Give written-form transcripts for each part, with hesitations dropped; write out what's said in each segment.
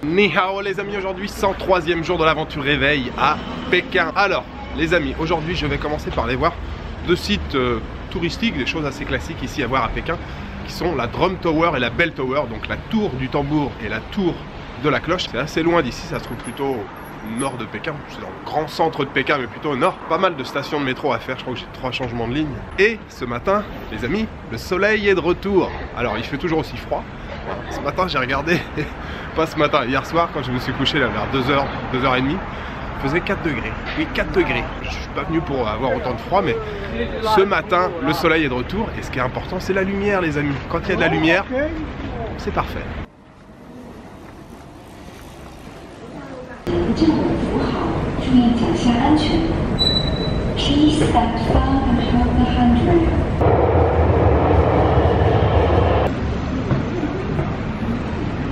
Ni hao les amis, aujourd'hui 103e jour de l'aventure réveil à Pékin. Alors les amis, aujourd'hui je vais commencer par aller voir deux sites touristiques, des choses assez classiques ici à voir à Pékin, qui sont la Drum Tower et la Bell Tower, donc la tour du tambour et la tour de la cloche. C'est assez loin d'ici, ça se trouve plutôt au nord de Pékin, c'est dans le grand centre de Pékin mais plutôt au nord. Pas mal de stations de métro à faire, je crois que j'ai 3 changements de ligne. Et ce matin les amis, le soleil est de retour. Alors il fait toujours aussi froid. Ce matin j'ai regardé, pas ce matin, hier soir quand je me suis couché là, vers 2h, 2h30, il faisait 4 degrés. Oui, 4 degrés. Je suis pas venu pour avoir autant de froid, mais ce matin le soleil est de retour et ce qui est important c'est la lumière les amis. Quand il y a de la lumière, c'est parfait.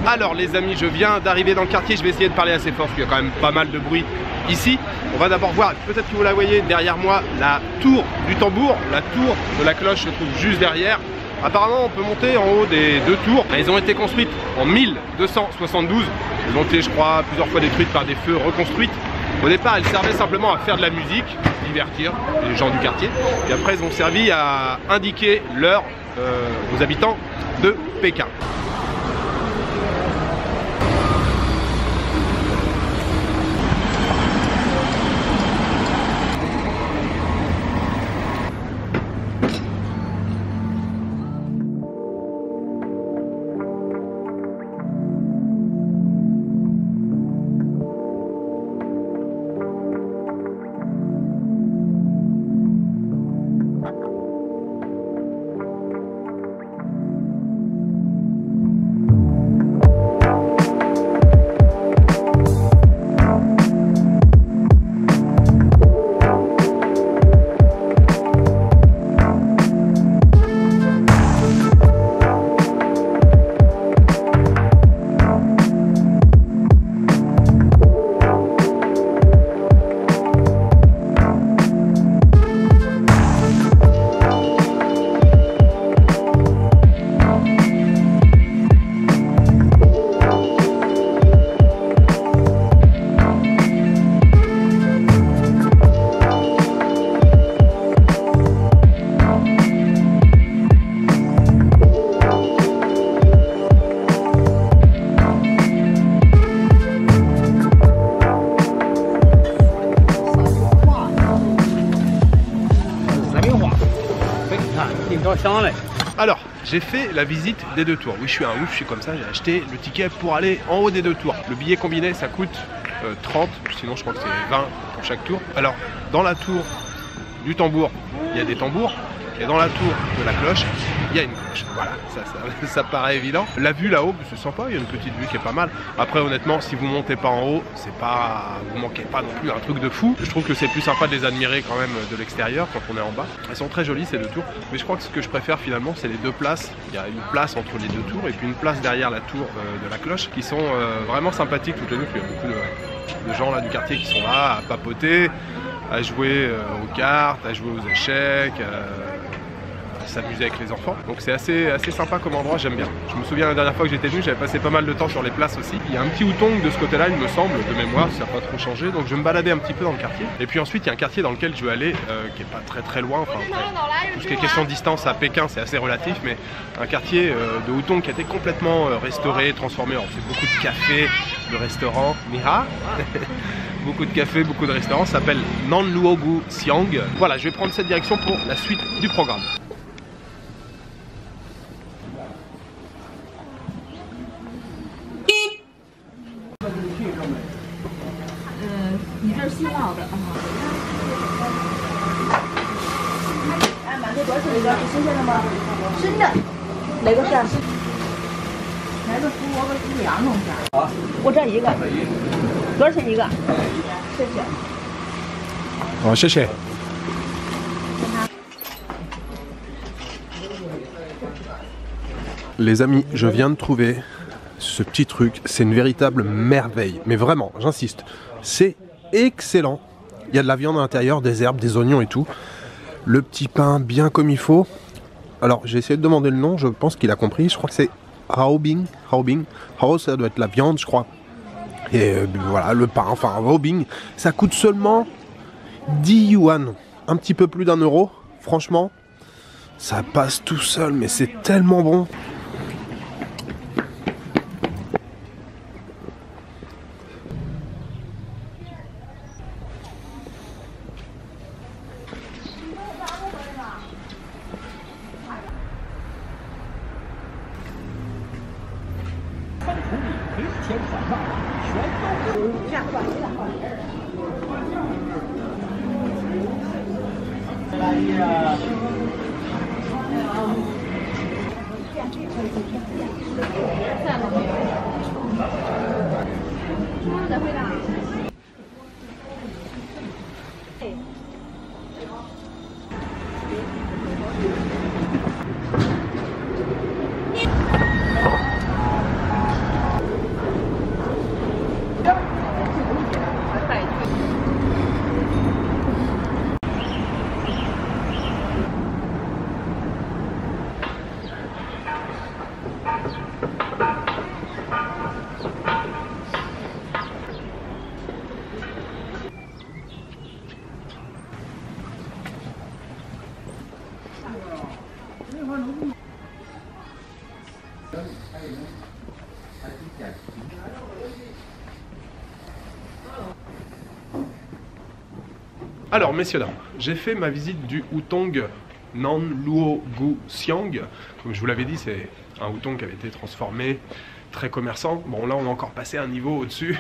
Alors les amis, je viens d'arriver dans le quartier, je vais essayer de parler assez fort parce qu'il y a quand même pas mal de bruit ici. On va d'abord voir, peut-être que vous la voyez derrière moi, la tour du tambour, la tour de la cloche se trouve juste derrière. Apparemment on peut monter en haut des deux tours. Elles ont été construites en 1272. Elles ont été je crois plusieurs fois détruites par des feux, reconstruites. Au départ elles servaient simplement à faire de la musique, divertir les gens du quartier. Et après elles ont servi à indiquer l'heure aux habitants de Pékin. Alors, j'ai fait la visite des deux tours. Oui, je suis un ouf, je suis comme ça, j'ai acheté le ticket pour aller en haut des deux tours. Le billet combiné, ça coûte 30, sinon je crois que c'est 20 pour chaque tour. Alors, dans la tour du tambour, il y a des tambours. Et dans la tour de la cloche, il y a une cloche. Voilà, ça paraît évident. La vue là-haut, c'est sympa, il y a une petite vue qui est pas mal. Après, honnêtement, si vous montez pas en haut, c'est pas, vous manquez pas non plus un truc de fou. Je trouve que c'est plus sympa de les admirer quand même de l'extérieur quand on est en bas. Elles sont très jolies ces deux tours, mais je crois que ce que je préfère finalement, c'est les deux places. Il y a une place entre les deux tours et puis une place derrière la tour de la cloche qui sont vraiment sympathiques toutes les deux. Il y a beaucoup de gens là du quartier qui sont là à papoter, à jouer aux cartes, à jouer aux échecs. S'amuser avec les enfants, donc c'est assez sympa comme endroit, j'aime bien. Je me souviens la dernière fois que j'étais venu, j'avais passé pas mal de temps sur les places aussi. Il y a un petit Hutong de ce côté là il me semble, de mémoire, ça n'a pas trop changé, donc je vais me balader un petit peu dans le quartier. Et puis ensuite il y a un quartier dans lequel je vais aller qui est pas très loin, enfin tout ce qui est question de distance à Pékin c'est assez relatif, mais un quartier de Hutong qui a été complètement restauré, transformé. Alors c'est beaucoup de cafés, de restaurants, Miha beaucoup de cafés, beaucoup de restaurants, ça s'appelle Nanluogu Siang. Voilà, je vais prendre cette direction pour la suite du programme. Les amis, je viens de trouver ce petit truc, c'est une véritable merveille, mais vraiment, j'insiste, c'est excellent. Il y a de la viande à l'intérieur, des herbes, des oignons et tout. Le petit pain bien comme il faut. Alors j'ai essayé de demander le nom, je pense qu'il a compris, je crois que c'est Hao Bing. Hao, ça doit être la viande je crois. Et voilà, le pain, enfin Wobing, ça coûte seulement 10 yuan, un petit peu plus d'1 euro. Franchement, ça passe tout seul, mais c'est tellement bon. Alors, messieurs, dames, j'ai fait ma visite du Hutong Nanluogu Siang. Comme je vous l'avais dit, c'est un Hutong qui avait été transformé, très commerçant. Bon, là, on a encore passé un niveau au-dessus.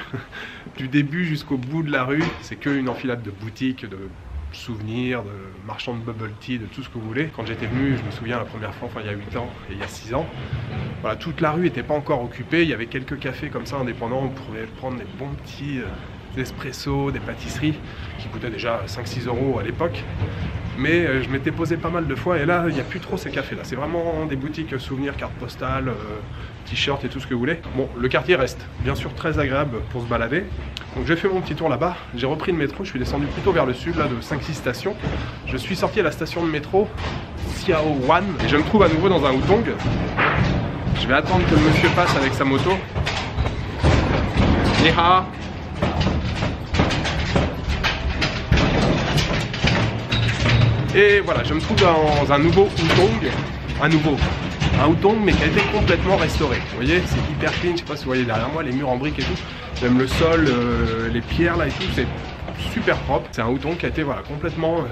Du début jusqu'au bout de la rue, c'est qu'une enfilade de boutiques, de souvenirs, de marchands de bubble tea, de tout ce que vous voulez. Quand j'étais venu, je me souviens la première fois, enfin il y a 8 ans et il y a 6 ans, voilà, toute la rue n'était pas encore occupée. Il y avait quelques cafés comme ça indépendants, on pouvait prendre des bons petits espressos, des pâtisseries qui coûtaient déjà 5-6 euros à l'époque. Mais je m'étais posé pas mal de fois et là, il n'y a plus trop ces cafés là. C'est vraiment des boutiques souvenirs, cartes postales, t-shirts et tout ce que vous voulez. Bon, le quartier reste bien sûr très agréable pour se balader. Donc j'ai fait mon petit tour là-bas, j'ai repris le métro, je suis descendu plutôt vers le sud, là de 5-6 stations. Je suis sorti à la station de métro Xiaowan et je me trouve à nouveau dans un Hutong. Je vais attendre que le monsieur passe avec sa moto. Neha. Et voilà, je me trouve dans un nouveau Hutong, un Hutong mais qui a été complètement restauré. Vous voyez, c'est hyper clean, je sais pas si vous voyez derrière moi, les murs en briques et tout, même le sol, les pierres là et tout, c'est super propre. C'est un Hutong qui a été voilà, complètement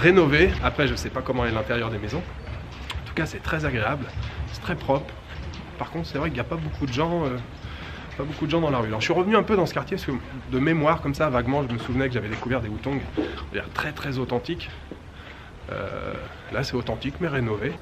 rénové. Après, je sais pas comment est l'intérieur des maisons. En tout cas, c'est très agréable, c'est très propre. Par contre, c'est vrai qu'il n'y a pas beaucoup de gens. Pas beaucoup de gens dans la rue. Alors, je suis revenu un peu dans ce quartier parce que de mémoire comme ça, vaguement, je me souvenais que j'avais découvert des Hutong très très authentiques. Là, c'est authentique mais rénové.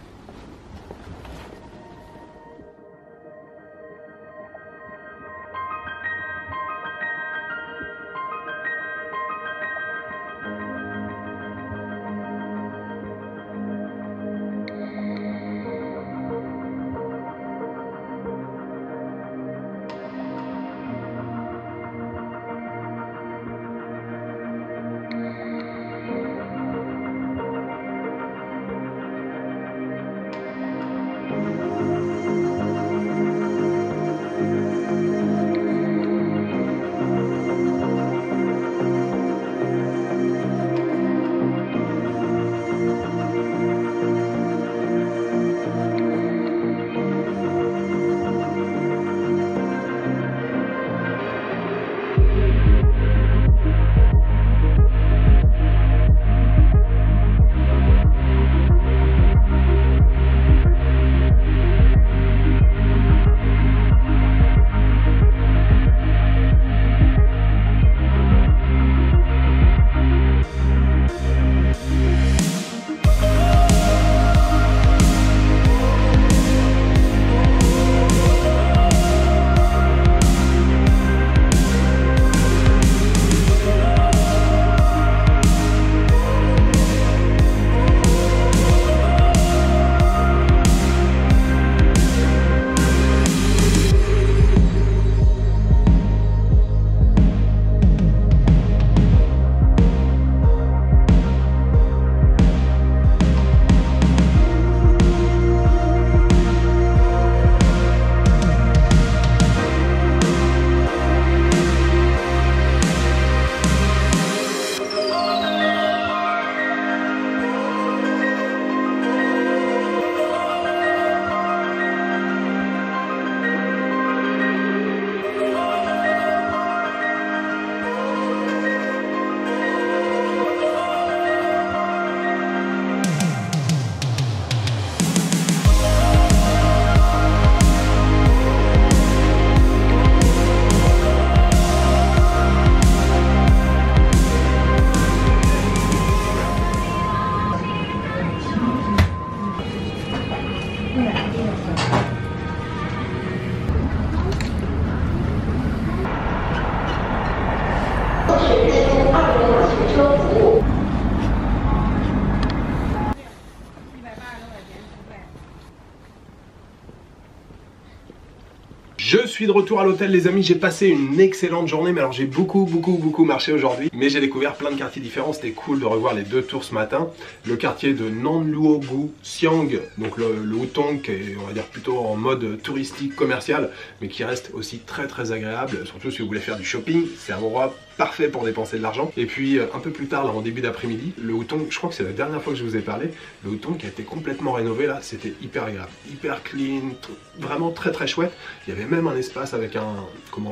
Je suis de retour à l'hôtel les amis, j'ai passé une excellente journée, mais alors j'ai beaucoup marché aujourd'hui, mais j'ai découvert plein de quartiers différents, c'était cool de revoir les deux tours ce matin. Le quartier de Nanluogu Siang, donc le Hutong qui est on va dire plutôt en mode touristique commercial, mais qui reste aussi très agréable, surtout si vous voulez faire du shopping, c'est un endroit parfait pour dépenser de l'argent. Et puis un peu plus tard, là en début d'après-midi, le Hutong, je crois que c'est la dernière fois que je vous ai parlé, le Hutong qui a été complètement rénové là, c'était hyper agréable, hyper clean, vraiment très chouette. Il y avait même un espace avec un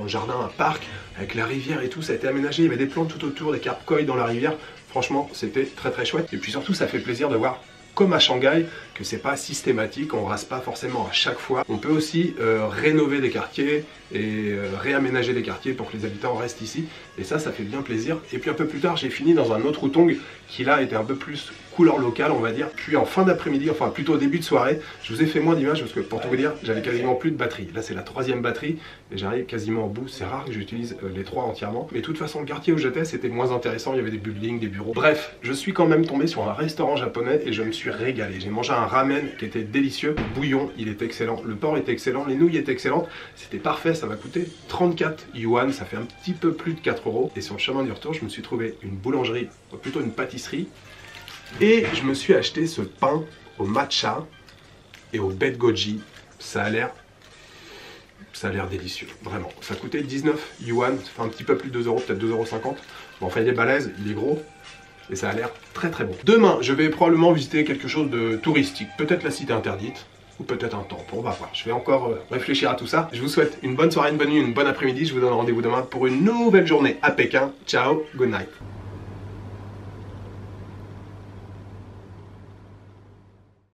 jardin, un parc, avec la rivière et tout, ça a été aménagé, il y avait des plantes tout autour, des carpes koi dans la rivière, franchement c'était très chouette. Et puis surtout ça fait plaisir de voir, comme à Shanghai, que c'est pas systématique, on rase pas forcément à chaque fois. On peut aussi rénover des quartiers et réaménager des quartiers pour que les habitants restent ici. Et ça fait bien plaisir. Et puis un peu plus tard, j'ai fini dans un autre Hutong qui là était un peu plus couleur locale, on va dire. Puis en fin d'après-midi, enfin plutôt au début de soirée, je vous ai fait moins d'images parce que pour tout vous dire, j'avais quasiment plus de batterie. Là c'est la 3e batterie et j'arrive quasiment au bout. C'est rare que j'utilise les 3 entièrement. Mais de toute façon, le quartier où j'étais, c'était moins intéressant. Il y avait des buildings, des bureaux. Bref, je suis quand même tombé sur un restaurant japonais et je me suis régalé. J'ai mangé un ramen qui était délicieux. Le bouillon, il était excellent. Le porc était excellent. Les nouilles étaient excellentes. C'était parfait. Ça m'a coûté 34 yuan. Ça fait un petit peu plus de 4 €. Et sur le chemin du retour, je me suis trouvé une boulangerie, plutôt une pâtisserie. Et je me suis acheté ce pain au matcha et au baie de goji. Ça a l'air délicieux, vraiment. Ça coûtait 19 yuan, ça fait un petit peu plus de 2 €, peut-être 2,50 €. Bon, enfin, il est balèze, il est gros. Et ça a l'air très bon. Demain, je vais probablement visiter quelque chose de touristique. Peut-être la cité interdite, ou peut-être un temple, on va voir. Je vais encore réfléchir à tout ça. Je vous souhaite une bonne soirée, une bonne nuit, une bonne après-midi. Je vous donne rendez-vous demain pour une nouvelle journée à Pékin. Ciao, good night.